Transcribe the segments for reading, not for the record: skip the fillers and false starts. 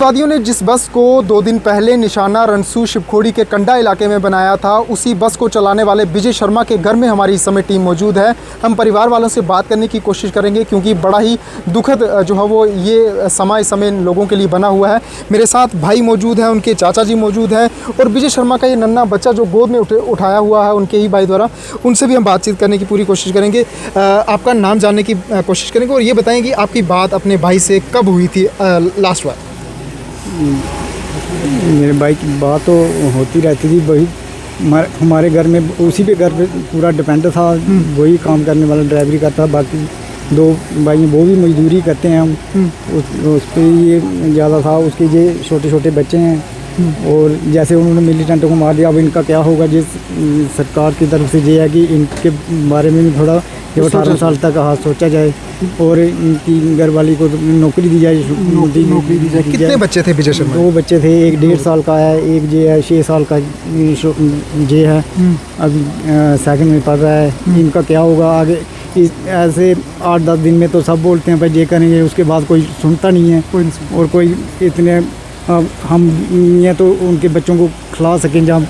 वादियों ने जिस बस को 2 दिन पहले निशाना रनसू शिवखोड़ी के कंडा इलाके में बनाया था, उसी बस को चलाने वाले विजय शर्मा के घर में हमारी इस समय टीम मौजूद है। हम परिवार वालों से बात करने की कोशिश करेंगे क्योंकि बड़ा ही दुखद जो है वो ये समय इन लोगों के लिए बना हुआ है। मेरे साथ भाई मौजूद हैं, उनके चाचा जी मौजूद हैं और विजय शर्मा का ये नन्हा बच्चा जो गोद में उठाया हुआ है उनके ही भाई द्वारा, उनसे भी हम बातचीत करने की पूरी कोशिश करेंगे। आपका नाम जानने की कोशिश करेंगे और ये बताएं कि आपकी बात अपने भाई से कब हुई थी लास्ट बार? मेरे भाई की बात तो होती रहती थी। वही हमारे घर में उसी पे घर पे पूरा डिपेंड था। वही काम करने वाला ड्राइवरी करता। बाकी 2 भाई वो भी मजदूरी करते हैं। हम उस पर ये ज़्यादा था। उसके ये छोटे छोटे बच्चे हैं और जैसे उन्होंने मिलिटेंटों को मार दिया, अब इनका क्या होगा। जिस सरकार की तरफ से ये है कि इनके बारे में भी थोड़ा जब 18 साल तक सोचा जाए और इनकी घरवाली को नौकरी दी जाए। नौकरी दी जाए। कितने बच्चे थे विजय शर्मा? 2 बच्चे थे, एक 1.5 साल का है, एक जे है 6 साल का जे है, अभी सेकंड में पढ़ रहा है। इनका क्या होगा आगे। ऐसे 8-10 दिन में तो सब बोलते हैं भाई ये करेंगे, उसके बाद कोई सुनता नहीं है और कोई इतने हम ये तो उनके बच्चों को खिला सकें, जहाँ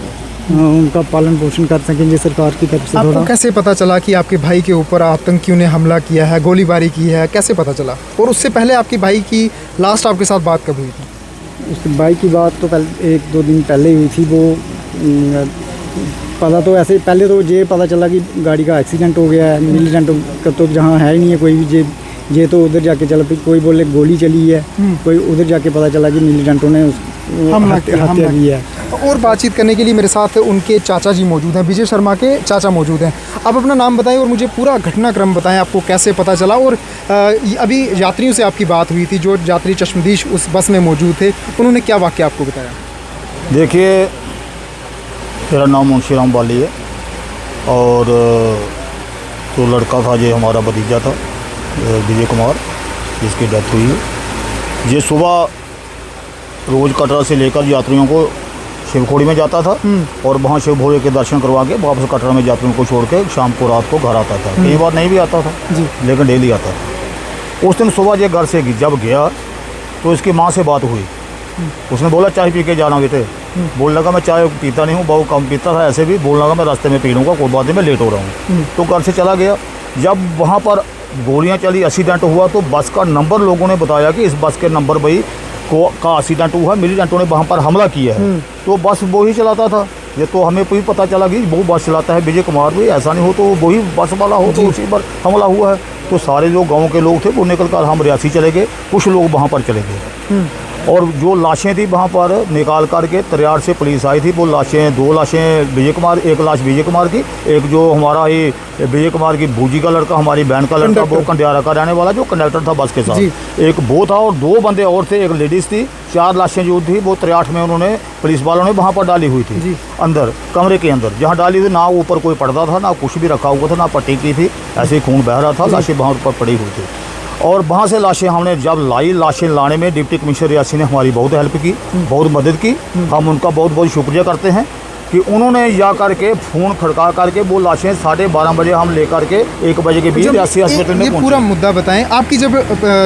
उनका पालन पोषण कर सकेंगे सरकार की तरफ से। आपको कैसे पता चला कि आपके भाई के ऊपर आतंकियों ने हमला किया है, गोलीबारी की है, कैसे पता चला? और उससे पहले आपके भाई की लास्ट आपके साथ बात कब हुई थी? उसके भाई की बात तो पहले 1-2 दिन पहले हुई थी। वो पता तो ऐसे पहले तो ये पता चला कि गाड़ी का एक्सीडेंट हो गया है। मिलिटेंट का तो जहाँ है ही नहीं है कोई भी। ये तो उधर जाके चला, कोई बोले गोली चली है, कोई उधर जाके पता चला कि मिलिटेंटों ने हत्या की है। और बातचीत करने के लिए मेरे साथ उनके चाचा जी मौजूद हैं, विजय शर्मा के चाचा मौजूद हैं। आप अपना नाम बताएं और मुझे पूरा घटनाक्रम बताएं, आपको कैसे पता चला। और अभी यात्रियों से आपकी बात हुई थी, जो यात्री चश्मदीश उस बस में मौजूद थे, उन्होंने क्या वाक़या आपको बताया? देखिए, मेरा नाम मुंशी राम बाली है और जो लड़का था ये हमारा भतीजा था विजय कुमार, जिसकी डेथ हुई है। ये सुबह रोज़ कटरा से लेकर यात्रियों को शिवखोड़ी में जाता था और वहाँ शिव भोले के दर्शन करवा के वापस कटरा में यात्रियों को छोड़ के शाम को रात को घर आता था। कई बार नहीं भी आता था लेकिन डेली आता था। उस दिन सुबह ये घर से जब गया तो इसकी माँ से बात हुई। उसने बोला चाय पी के जाना बेटे। बोलने लगा मैं चाय पीता नहीं हूँ, बहुत कम पीता था। ऐसे भी बोलने लगा मैं रास्ते में पी लूँगा, कोई बात नहीं, मैं लेट हो रहा हूँ। तो घर से चला गया। जब वहाँ पर गोलियाँ चली, एक्सीडेंट हुआ, तो बस का नंबर लोगों ने बताया कि इस बस के नंबर भाई का एक्सीडेंट हुआ, मिलिटेंटों ने वहाँ पर हमला किया है। तो बस वो ही चलाता था। ये तो हमें भी पता चला कि वो बस चलाता है विजय कुमार भी, ऐसा नहीं हो तो वही बस वाला हो, तो उसी पर हमला हुआ है। तो सारे जो गाँव के लोग थे वो निकल कर हम रियासी चले गए, कुछ लोग वहाँ पर चले गए और जो लाशें थी वहाँ पर निकाल करके तरियार से पुलिस आई थी। वो लाशें 2 लाशें विजय कुमार, एक लाश विजय कुमार की, एक जो हमारा ही विजय कुमार की बूजी का लड़का, हमारी बहन का लड़का, वो कंडियारा का रहने वाला जो कंडक्टर था बस के साथ, एक वो था और 2 बंदे और थे, एक लेडीज़ थी। 4 लाशें जो थी वो 63 में उन्होंने पुलिस वालों ने वहाँ पर डाली हुई थी, अंदर कमरे के अंदर जहाँ डाली थी। ना ऊपर कोई पर्दा था, ना कुछ भी रखा हुआ था, ना पट्टी की थी, ऐसे ही खून बह रहा था। लाशें वहाँ पर पड़ी हुई थी और वहाँ से लाशें हमने जब लाई, लाशें लाने में डिप्टी कमिश्नर रियासी ने हमारी बहुत हेल्प की, बहुत मदद की। हम उनका बहुत बहुत शुक्रिया करते हैं कि उन्होंने जा करके फ़ोन खड़का करके वो लाशें 12:30 बजे हम लेकर के 1 बजे के बीच रियासी अस्पताल में ये पूरा मुद्दा बताएं। आपकी जब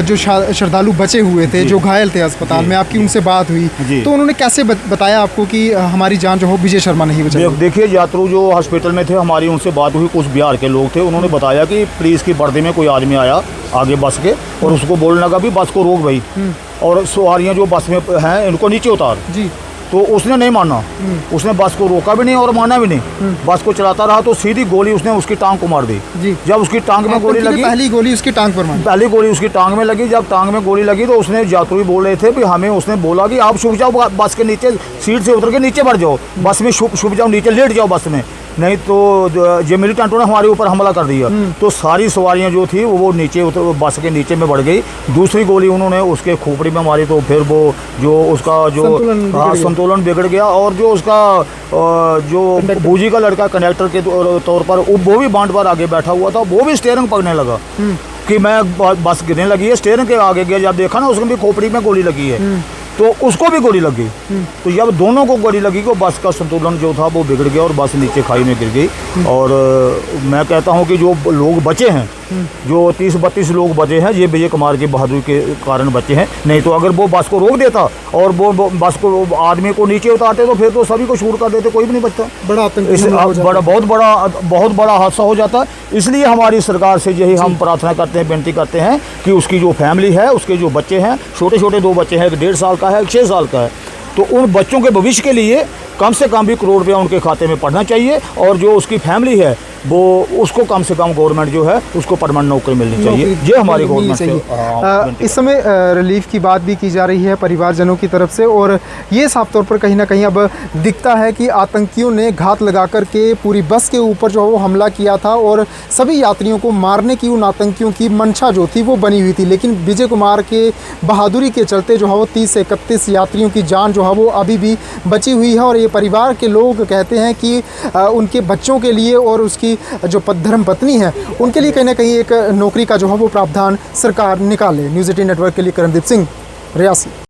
जो श्रद्धालु बचे हुए थे, जो घायल थे अस्पताल में, आपकी उनसे बात हुई तो उन्होंने कैसे बताया आपको कि हमारी जान जो हो विजय शर्मा नहीं बचा? देखिए, यात्रु जो हॉस्पिटल में थे, हमारी उनसे बात हुई, कुछ बिहार के लोग थे। उन्होंने बताया कि पुलिस की वर्दी में कोई आदमी आया आगे बस के और उसको बोलने लगा भी बस को रोक भाई और सवारियाँ जो बस में हैं इनको नीचे उतार। तो उसने नहीं माना, उसने बस को रोका भी नहीं और माना भी नहीं। बस को चलाता रहा तो सीधी गोली उसने उसकी टांग को मार दी। जब उसकी टांग में गोली लगी, पहली गोली उसकी टांग पर मारी। पहली गोली उसकी टांग में लगी। जब टांग में गोली लगी तो उसने यात्री बोल रहे थे कि हमें, उसने बोला कि आप छुप जाओ बस के नीचे, सीट से उतर के नीचे बढ़ जाओ, बस में छुप जाओ, नीचे लेट जाओ बस में, नहीं तो ये मिलिटेंटों ने हमारे ऊपर हमला कर दिया। तो सारी सवारियां जो थी वो नीचे बस के नीचे में बढ़ गई। दूसरी गोली उन्होंने उसके खोपड़ी में मारी तो फिर वो जो उसका जो संतुलन बिगड़ गया और जो उसका जो बूजी का लड़का कंडक्टर के तौर पर वो भी बांट पर आगे बैठा हुआ था, वो भी स्टीयरिंग पकड़ने लगा कि मैं बस गिरने लगी है, स्टीयरिंग के आगे गया। जब देखा ना उसको भी खोपड़ी में गोली लगी है तो उसको भी गोली लगी। तो जब दोनों को गोली लगी तो बस का संतुलन जो था वो बिगड़ गया और बस नीचे खाई में गिर गई। और मैं कहता हूं कि जो लोग बचे हैं जो 30-32 लोग बचे हैं ये विजय कुमार की बहादुरी के कारण बचे हैं। नहीं तो अगर वो बस को रोक देता और वो बस को आदमी को नीचे उतारते तो फिर तो सभी को शूट कर देते, कोई भी नहीं बचता। बड़ा आतंक बहुत बड़ा हादसा हो जाता। इसलिए हमारी सरकार से यही हम प्रार्थना करते हैं, बेनती करते हैं कि उसकी जो फैमिली है, उसके जो बच्चे हैं, छोटे छोटे 2 बच्चे हैं, एक 1.5 साल का है, एक 6 साल का है, तो उन बच्चों के भविष्य के लिए कम से कम भी करोड़ रुपया उनके खाते में पड़ना चाहिए। और जो उसकी फैमिली है वो उसको कम से कम गवर्नमेंट जो है उसको परमानेंट नौकरी मिलनी चाहिए। ये हमारी गवर्नमेंट से इस समय रिलीफ की बात भी की जा रही है परिवारजनों की तरफ से, और ये साफ तौर पर कहीं ना कहीं अब दिखता है कि आतंकियों ने घात लगा कर के पूरी बस के ऊपर जो है वो हमला किया था और सभी यात्रियों को मारने की उन आतंकियों की मंशा जो थी वो बनी हुई थी। लेकिन विजय कुमार के बहादुरी के चलते जो है वो 30 से 31 यात्रियों की जान जो है वो अभी भी बची हुई है। और ये परिवार के लोग कहते हैं कि उनके बच्चों के लिए और उसकी जो धर्म पत्नी है उनके लिए कहीं ना कहीं एक नौकरी का जो है वो प्रावधान सरकार निकाले। न्यूज़ 18 नेटवर्क के लिए करणदीप सिंह, रियासी।